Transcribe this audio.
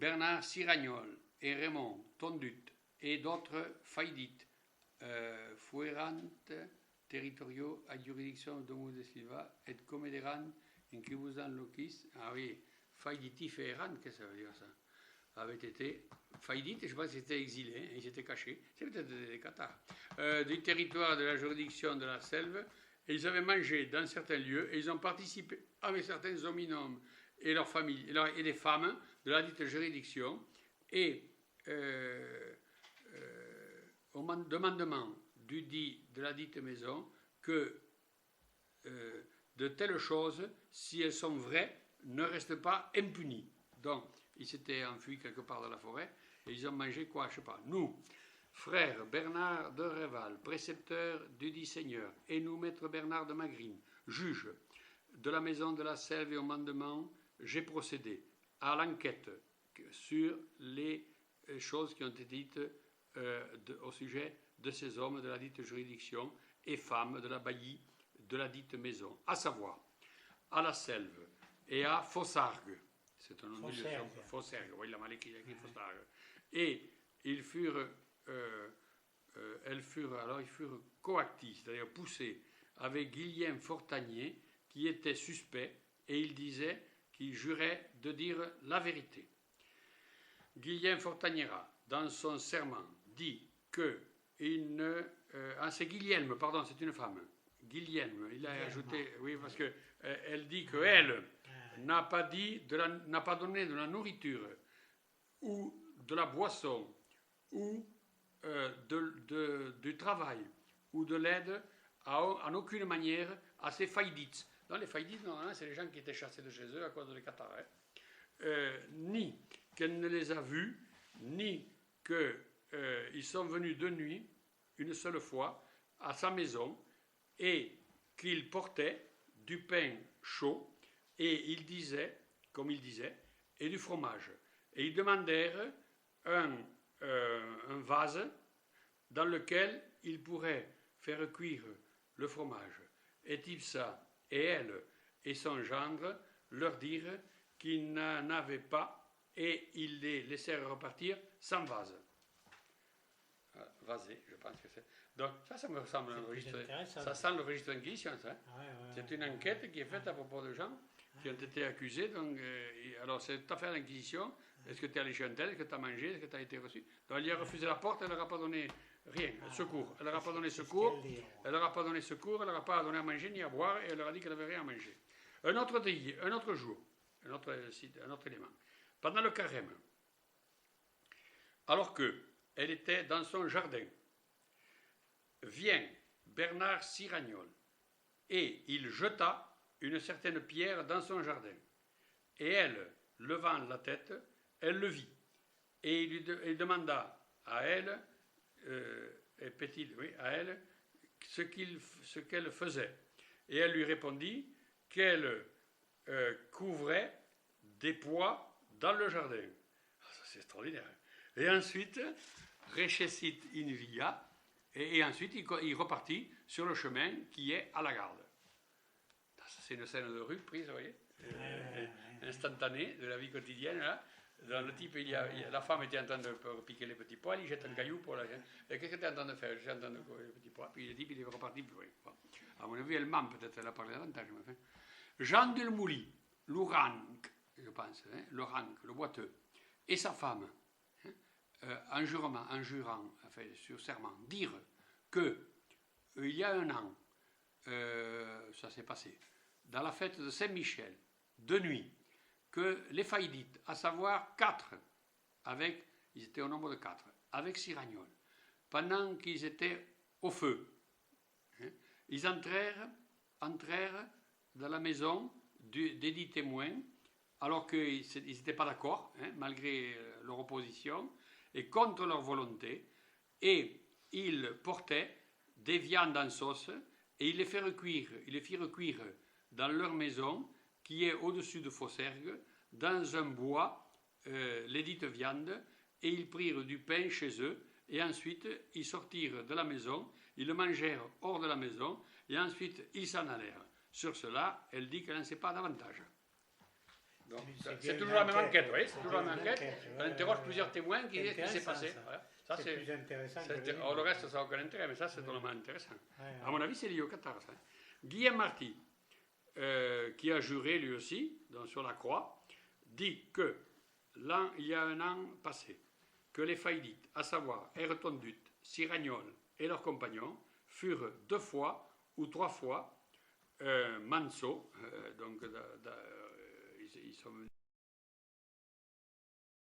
Bernard Siragnol et Raymond Tondut et d'autres faillites, fuerantes territoriaux à juridiction Domus de Silva et comederan in quibusant locis. Ah oui, failliti feeran, qu'est-ce que ça veut dire ça? Avait été faillite, je pense qu'ils étaient exilés, ils étaient cachés, c'est peut-être des cathares, du territoire de la juridiction de la Selve, et ils avaient mangé dans certains lieux, et ils ont participé avec certains hominums et leurs familles, et les femmes de la dite juridiction, et au demandement de la dite maison que de telles choses, si elles sont vraies, ne restent pas impunies. Donc, ils s'étaient enfuis quelque part dans la forêt et ils ont mangé quoi, je ne sais pas. Nous, frère Bernard de Réval, précepteur du dit Seigneur, et nous, maître Bernard de Magrine, juge de la maison de la Selve et au mandement, j'ai procédé à l'enquête sur les choses qui ont été dites au sujet de ces hommes de la dite juridiction et femmes de la baillie de la dite maison, à savoir à la Selve et à Fossargues. C'est un nom de Fossargues, oui, la mal écrit Fossargues. Et ils furent coactis, c'est-à-dire poussés avec Guillaume Fortanier, qui était suspect, et il disait qu'il jurait de dire la vérité. Guillaume Fortaniera, dans son serment, dit que il ne... c'est Guilhem, pardon, c'est une femme. Guilhem, il a ajouté, oui, parce que elle dit qu'elle n'a pas donné de la nourriture ou de la boisson ou du travail ou de l'aide en aucune manière à ces faillites. Dans les faillites, normalement, c'est les gens qui étaient chassés de chez eux à cause de l'hécatarrhe. Ni qu'elle ne les a vus, ni qu'ils sont venus de nuit, une seule fois, à sa maison, et qu'il portait du pain chaud, et il disait, comme il disait, et du fromage. Et ils demandèrent un vase dans lequel ils pourraient faire cuire le fromage. Et Tipsa et elle et son gendre leur dirent qu'ils n'en avaient pas, et ils les laissèrent repartir sans vase. Vasé, je pense que c'est. Donc, ça me ressemble à un registre. Ça sent le registre d'Inquisition, ça. C'est une enquête qui est faite à propos de gens qui ont été accusés. Donc, alors, cette affaire d'Inquisition, est-ce que tu es allé chez un tel, est-ce que tu as mangé, est-ce que tu as été reçu? Donc, elle lui a refusé la porte, elle ne leur a pas donné rien, secours. Elle ne leur a pas donné secours, elle ne leur a pas donné secours, elle ne leur a pas donné à manger ni à boire, et elle leur a dit qu'elle n'avait rien à manger. Un autre jour, un autre élément. Pendant le carême, alors qu'elle était dans son jardin, vient Bernard Siragnol et il jeta une certaine pierre dans son jardin. Et elle, levant la tête, elle le vit. Et il demanda à elle, ce qu'elle faisait. Et elle lui répondit qu'elle couvrait des pois dans le jardin. Ça, c'est extraordinaire. Et ensuite, recessit in via, et ensuite il repartit sur le chemin qui est à la garde. Ça, c'est une scène de rue prise, vous voyez, instantanée de la vie quotidienne. Là. Dans le type, la femme était en train de piquer les petits pois, il jette un caillou pour la gente. Et qu'est-ce que tu es en train de faire? Je suis en train de couper les petits pois. Puis le type, il est reparti plus loin. Bon. À mon avis, elle ment peut-être, elle a parlé davantage. Jean Delmouly, l'Ouranc, je pense, l'Ouranc, le boiteux, et sa femme, en jurant, enfin, sur serment, dire que il y a un an, ça s'est passé, dans la fête de Saint-Michel, de nuit, que les faillites, à savoir 4, ils étaient au nombre de 4, avec Siragnol, pendant qu'ils étaient au feu, ils entrèrent dans la maison des dits témoins, alors qu'ils n'étaient pas d'accord, malgré leur opposition, et contre leur volonté, et ils portaient des viandes en sauce, et ils les firent cuire dans leur maison, qui est au-dessus de Fossargues, dans un bois, les dites viandes, et ils prirent du pain chez eux, et ensuite ils sortirent de la maison, ils le mangèrent hors de la maison, et ensuite ils s'en allèrent. Sur cela, elle dit qu'elle n'en sait pas davantage. Donc, C'est c'est bien toujours la une même enquête. enquête, oui, c'est toujours la même une enquête. enquête, On ouais, interroge ouais, plusieurs ouais. témoins qui s'est Intéressant, passé. ça. Voilà. Ça, C'est plus intéressant que le livre. le reste, ça n'a aucun intérêt, mais ça, c'est totalement intéressant. Ouais, À mon avis, c'est lié au Qatar. Ça. Guillaume Marty, qui a juré lui aussi, sur la croix, dit que, il y a un an passé, que les Faïdites, à savoir Ertondut, Siragnol et leurs compagnons, furent 2 fois ou 3 fois manso, donc ils sont venus